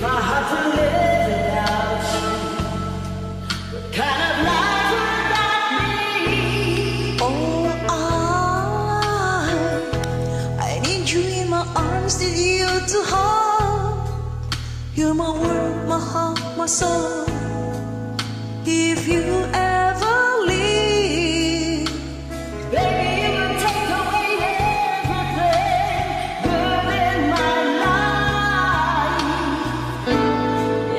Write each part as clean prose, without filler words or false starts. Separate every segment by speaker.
Speaker 1: I had to live without you, what kind of life would that be?
Speaker 2: Oh, I need you in my arms, need you to hold. You're my world, my heart, my soul. If you ever leave,
Speaker 1: baby, you will take away everything good in my life.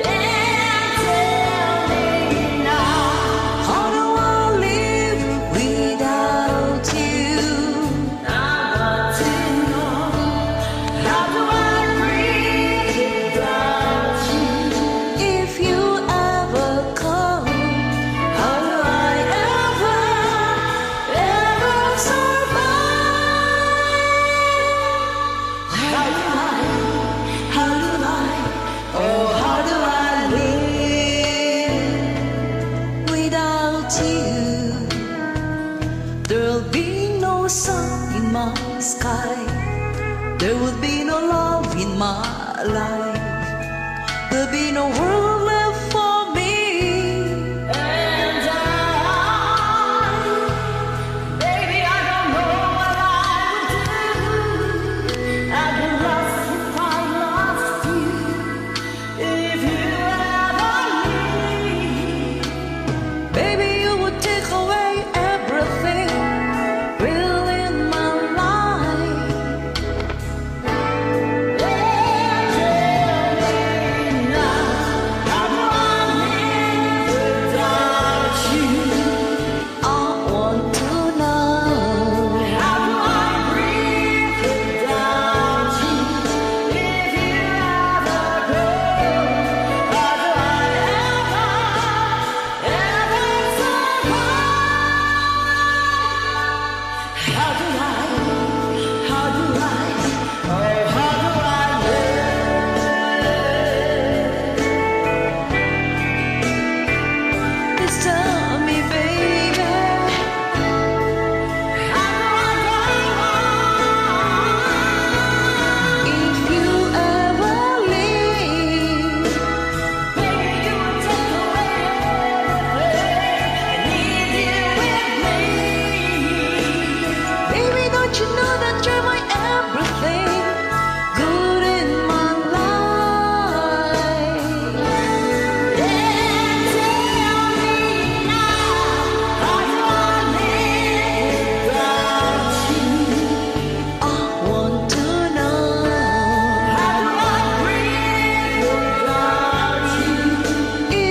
Speaker 1: And tell me now,
Speaker 2: how do I live without you?
Speaker 1: I want to know, how do I breathe without you?
Speaker 2: If you ever come, how do I ever survive?
Speaker 1: How do I, oh, how do I live?
Speaker 2: Without you, there'll be no sun in my sky. There will be no love in my life. There'll be no world left for me.
Speaker 1: And baby, I don't know what I would do. I'd be lost if I lost you. If you ever leave,
Speaker 2: Baby, you would take away everything real in my life.
Speaker 1: and tell me now, how do I live without you?
Speaker 2: I want to know.
Speaker 1: How do I breathe without you? If you ever go, how do I ever survive? How do I, oh, how do I live?
Speaker 2: Just tell me, baby.
Speaker 1: How do I go?
Speaker 2: If you ever leave,
Speaker 1: Baby, you would take away everything. I need you with me.
Speaker 2: baby, don't you know that you're my everything good in my life?
Speaker 1: And tell me now, how do I live without you?
Speaker 2: I want to know.
Speaker 1: How do I breathe without you?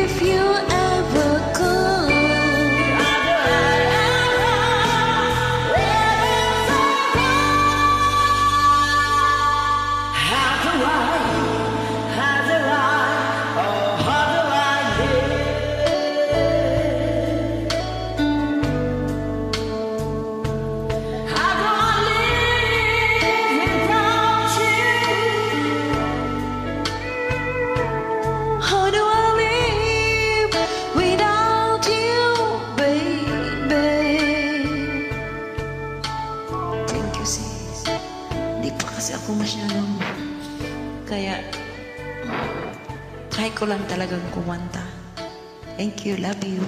Speaker 2: If you ever could,
Speaker 1: How do I
Speaker 2: how do I live without you, baby? Thank you, sis. Di pa kasi ako masyadong, kaya try ko lang talagang kumanta. Thank you, love you.